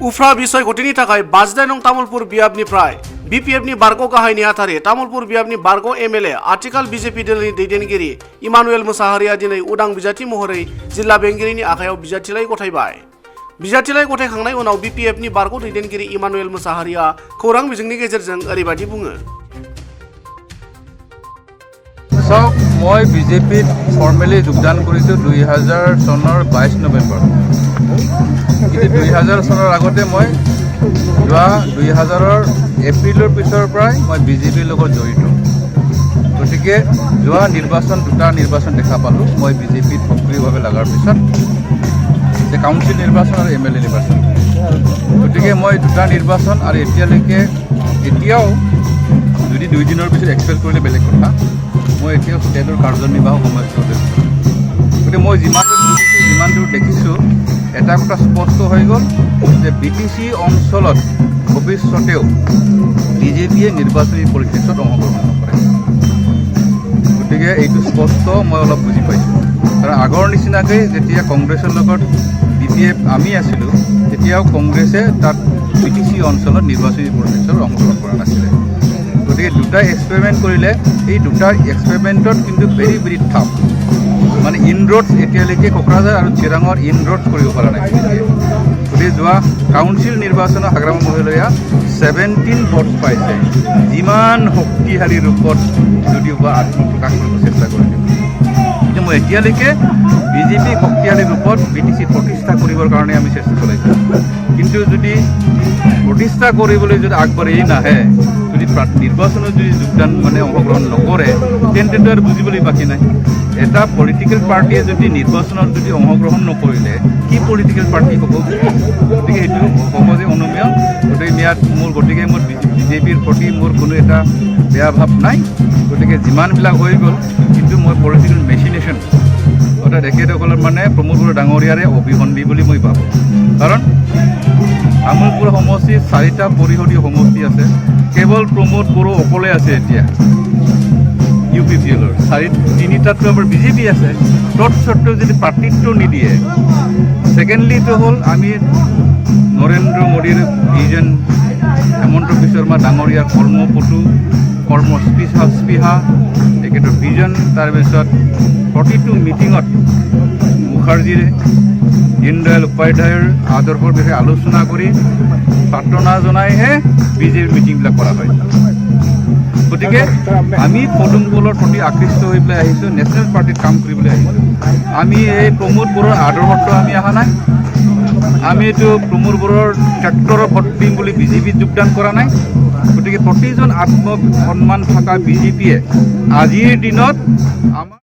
उफ्रा बिसय गतिनि थाखाय 52 नं तामुलपुर बियाबनिफ्राय बीपीएफनि बारग' गाहाय नेहाथारि तामुलपुर बियाबनि बारग' एमएलए आथिखाल बीजेपी दलनि दैदेनगिरि इमानुएल मोसाहारिया दिनै उदां बिजाथि महरै जिल्ला बेंगिरिनि आखायाव बिजाथिलाइ गथायबाय। बिजाथिलाइ गथायखांनाय उनाव बीपीएफनि बारग' दैदेनगिरि इमानुएल मोसाहारिया खौरां बिजोंनि गेजेरजों ओरैबायदि बुङो। মই বিজেপিত ফৰ্মেলি যোগদান কৰিছোঁ 2000 চনৰ 22 নৱেম্বৰ। কিন্তু 2000 চনৰ আগতে মই যোৱা 2000ৰ এপ্ৰিলৰ পিছৰ পৰাই মই বিজেপিৰ লগত জড়িত। গতিকে যোৱা দুটা নিৰ্বাচন দেখা পালোঁ মই বিজেপিত সক্ৰিয়ভাৱে লগাৰ পিছত যে কাউন্সিল নিৰ্বাচন আৰু এমএলএ নিৰ্বাচন। গতিকে মই দুটা নিৰ্বাচন আৰু এতিয়াও যদি 2 দিনৰ পিছত এক্সপেক্ট কৰিলে বেলেগ কথা। মই এতিয়াও ষ্টেটৰ কাৰ্যনিৰ্বাহক সমাজত গতিকে মই যিমান দূৰ দেখিছোঁ এটা কথা স্পষ্ট হৈ গ'ল যে বিটিচি অঞ্চলত ভৱিষ্যতেও বিজেপিয়ে নিৰ্বাচনী পলিটিক্সত অংশগ্ৰহণ নকৰে। গতিকে এইটো স্পষ্ট মই অলপ বুজি পাইছোঁ। কাৰণ আগৰ নিচিনাকৈ যেতিয়া কংগ্ৰেছৰ লগত বিপিএফ আমি আছিলোঁ তেতিয়াও কংগ্ৰেছে তাত বিটিচি অঞ্চলত নিৰ্বাচনী পলিটিক্সত অংশগ্ৰহণ কৰা নাছিলে। গতিকে দুটা এক্সপেৰিমেণ্ট কৰিলে এই দুটা এক্সপেৰিমেণ্টত কিন্তু ভেৰি ভেৰি টাফ মানে ইনৰোডছ এতিয়ালৈকে কোকৰাঝাৰ আৰু চিৰাঙৰ ইনৰোডছ কৰিব পৰা নাই। গতিকে যোৱা কাউন্সিল নিৰ্বাচনৰ হাগ্ৰামা মহিলয়া 17 ভোট পাইছে। যিমান শক্তিশালী ৰূপত যদিও বা আত্মপ্ৰকাশ কৰিব চেষ্টা কৰিছে কিন্তু মই এতিয়ালৈকে বিজেপি শক্তিশালী ৰূপত বিটিচিত প্ৰতিষ্ঠা কৰিবৰ কাৰণে আমি চেষ্টা চলাইছোঁ। কিন্তু যদি প্ৰতিষ্ঠা কৰিবলৈ যদি আগবাঢ়ি নাহে যদি নিৰ্বাচনত যদি যোগদান অংশগ্ৰহণ নকৰে তেন্তেতো আৰু বুজিবলৈ বাকী নাই। এটা পলিটিকেল পাৰ্টিয়ে যদি নিৰ্বাচনত যদি অংশগ্ৰহণ নকৰিলে কি পলিটিকেল পাৰ্টি হ'ব? গতিকে এইটো সহজে অনুমেয়। গতিকে মোৰ বিজেপিৰ প্ৰতি মোৰ কোনো এটা বেয়া ভাৱ নাই। গতিকে যিমানবিলাক হৈ গ'ল কিন্তু মই পলিটিকেল মেচিনেশ্যন অৰ্থাৎ এখেতসকলৰ প্ৰমোদ বড়ো ডাঙৰীয়াৰে অভিসন্ধি বুলি মই ভাবোঁ। কাৰণ তামোলপুৰ সমষ্টিত 4টা পৰিষদীয় সমষ্টি আছে। কেৱল প্ৰমোদ বড়ো অকলে আছে এতিয়া UPPLৰ 3টাতো আমাৰ বিজেপি আছে। তৎসত্ত্বেও যদি প্ৰাৰ্থিত্ব নিদিয়ে ছেকেণ্ডলিটো হ'ল আমি নৰেন্দ্ৰ মোদীৰ ভিজন হেমন্ত বিশ্ব শৰ্মা ডাঙৰীয়াৰ কৰ্মস্পৃহা তেখেতৰ ভিজন তাৰপিছত প্ৰতিটো মিটিঙত মুখাৰ্জীৰে দীনদয়াল উপাধ্যায়ৰ আদৰ্শৰ বিষয়ে আলোচনা কৰি প্ৰাৰ্থনা জনাইহে বিজেপিৰ মিটিংবিলাক কৰা হয়। গতিকে আমি পদুম বলৰ প্ৰতি আকৃষ্ট হৈ পেলাই আহিছোঁ, নেশ্যনেল পাৰ্টিত কাম কৰিবলৈ আহিছোঁ। আমি এই প্ৰমোদ বড়োৰ আদৰ্শত আমি অহা নাই। আমি এইটো প্ৰমোদ বড়োৰ ট্ৰেক্টৰৰ ভোট দিম বুলি বিজেপিত যোগদান কৰা নাই। গতিকে প্ৰতিজন আত্মসন্মান থকা বিজেপিয়ে আজিৰ দিনত আমাৰ